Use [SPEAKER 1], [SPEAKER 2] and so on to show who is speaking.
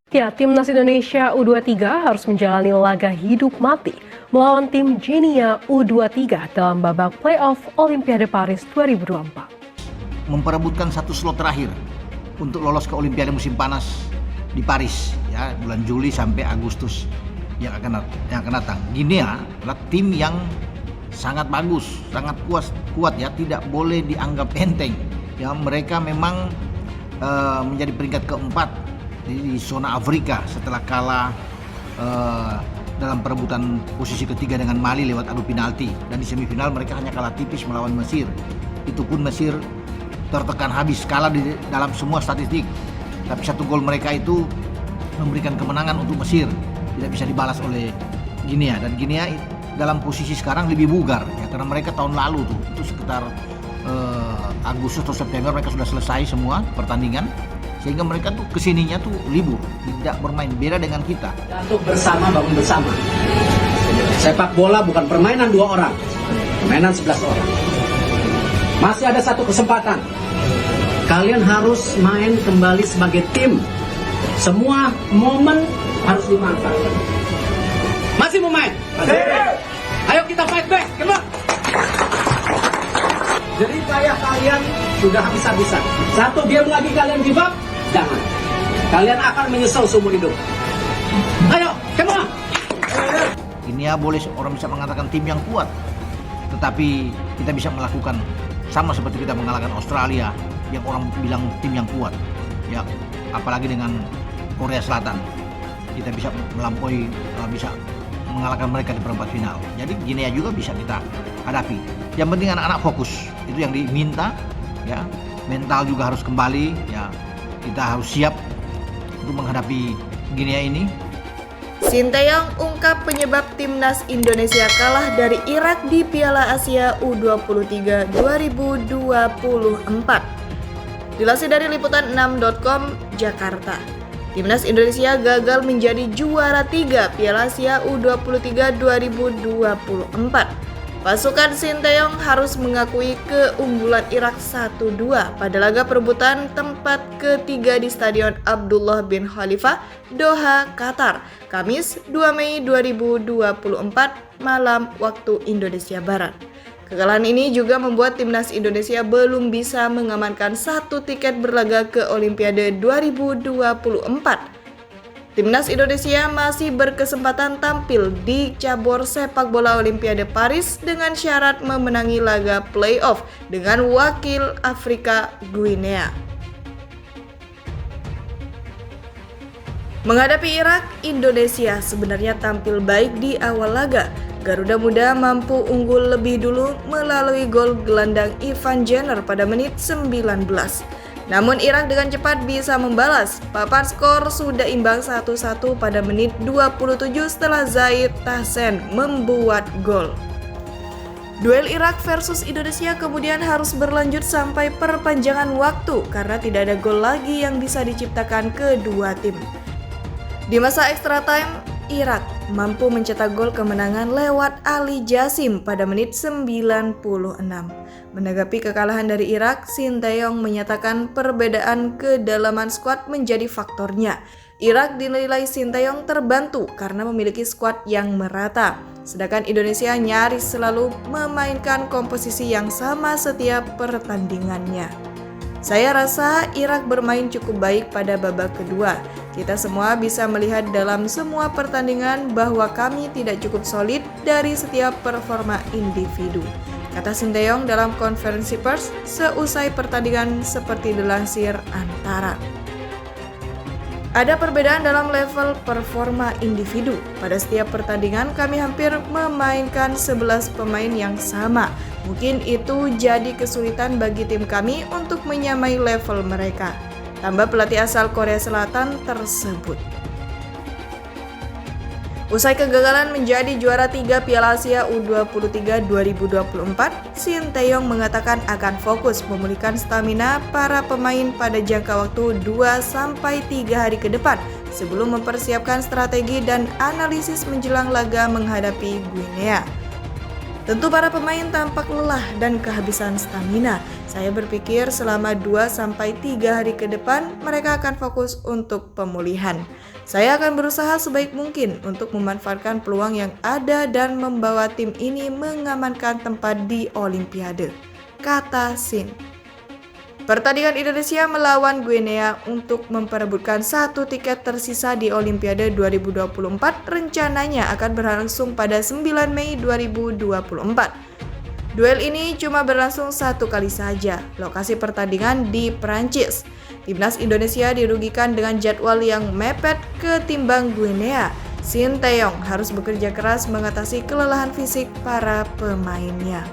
[SPEAKER 1] Ya, Timnas Indonesia U23 harus menjalani laga hidup mati melawan tim Genia U23 dalam babak playoff Olimpiade Paris 2024.
[SPEAKER 2] Memperebutkan satu slot terakhir untuk lolos ke Olimpiade musim panas di Paris, ya, bulan Juli sampai Agustus yang akan datang. Genia adalah tim yang sangat bagus, sangat kuat ya, tidak boleh dianggap enteng. Ya, mereka memang menjadi peringkat keempat di zona Afrika setelah kalah dalam perebutan posisi ketiga dengan Mali lewat adu penalti, dan di semifinal mereka hanya kalah tipis melawan Mesir. Itu pun Mesir tertekan habis, kalah di dalam semua statistik, tapi satu gol mereka itu memberikan kemenangan untuk Mesir, tidak bisa dibalas oleh Guinea. Dan Guinea dalam posisi sekarang lebih bugar ya, karena mereka tahun lalu itu sekitar Agustus atau September mereka sudah selesai semua pertandingan, sehingga mereka kesininya libur, tidak bermain, beda dengan kita.
[SPEAKER 3] Untuk bersama bangun bersama. Sepak bola bukan permainan 2 orang, permainan 11 orang. Masih ada satu kesempatan. Kalian harus main kembali sebagai tim. Semua momen harus dimanfaatkan. Masih mau main? Ayo kita fight back, come on. Jadi kayak kalian sudah habis-habisan. Satu game lagi kalian give up, jangan. Kalian akan menyesal seumur hidup. Ayo, come on.
[SPEAKER 2] Ini ya, boleh orang bisa mengatakan tim yang kuat, tetapi kita bisa melakukan sama seperti kita mengalahkan Australia yang orang bilang tim yang kuat. Ya, apalagi dengan Korea Selatan, kita bisa melampaui, bisa mengalahkan mereka di perempat final. Jadi Guinea juga bisa kita hadapi. Yang penting anak-anak fokus, itu yang diminta ya. Mental juga harus kembali ya. Kita harus siap untuk menghadapi Guinea ini.
[SPEAKER 4] Sinteyong ungkap penyebab timnas Indonesia kalah dari Irak di Piala Asia U23 2024. Dilansir dari liputan6.com, Jakarta. Timnas Indonesia gagal menjadi juara 3 Piala Asia U23 2024. Pasukan Sinteyong harus mengakui keunggulan Irak 1-2 pada laga perebutan tempat ketiga di Stadion Abdullah bin Khalifa, Doha, Qatar, Kamis 2 Mei 2024 malam waktu Indonesia Barat. Kekalahan ini juga membuat timnas Indonesia belum bisa mengamankan 1 tiket berlaga ke Olimpiade 2024. Timnas Indonesia masih berkesempatan tampil di cabur sepak bola Olimpiade Paris dengan syarat memenangi laga playoff dengan wakil Afrika, Guinea. Menghadapi Irak, Indonesia sebenarnya tampil baik di awal laga. Garuda Muda mampu unggul lebih dulu melalui gol gelandang Ivan Jenner pada menit 19. Namun Irak dengan cepat bisa membalas. Papan skor sudah imbang 1-1 pada menit 27 setelah Zaid Tahsen membuat gol. Duel Irak versus Indonesia kemudian harus berlanjut sampai perpanjangan waktu karena tidak ada gol lagi yang bisa diciptakan kedua tim. Di masa extra time, Irak mampu mencetak gol kemenangan lewat Ali Jasim pada menit 96. Menanggapi kekalahan dari Irak, Sinteyong menyatakan perbedaan kedalaman skuad menjadi faktornya. Irak dinilai Sinteyong terbantu karena memiliki skuad yang merata, sedangkan Indonesia nyaris selalu memainkan komposisi yang sama setiap pertandingannya. Saya rasa Irak bermain cukup baik pada babak kedua. Kita semua bisa melihat dalam semua pertandingan bahwa kami tidak cukup solid dari setiap performa individu, kata Sinteyong dalam konferensi pers seusai pertandingan seperti dilansir Antara. Ada perbedaan dalam level performa individu. Pada setiap pertandingan kami hampir memainkan 11 pemain yang sama. Mungkin itu jadi kesulitan bagi tim kami untuk menyamai level mereka, tambah pelatih asal Korea Selatan tersebut. Usai kegagalan menjadi juara 3 Piala Asia U23 2024, Sinteyong mengatakan akan fokus memulihkan stamina para pemain pada jangka waktu 2-3 hari ke depan sebelum mempersiapkan strategi dan analisis menjelang laga menghadapi Guinea. Tentu para pemain tampak lelah dan kehabisan stamina. Saya berpikir selama 2-3 hari ke depan mereka akan fokus untuk pemulihan. Saya akan berusaha sebaik mungkin untuk memanfaatkan peluang yang ada dan membawa tim ini mengamankan tempat di Olimpiade, kata Shin. Pertandingan Indonesia melawan Guinea untuk memperebutkan 1 tiket tersisa di Olimpiade 2024 rencananya akan berlangsung pada 9 Mei 2024. Duel ini cuma berlangsung 1 kali saja. Lokasi pertandingan di Prancis. Timnas Indonesia dirugikan dengan jadwal yang mepet ketimbang Guinea. Shin Tae-yong harus bekerja keras mengatasi kelelahan fisik para pemainnya.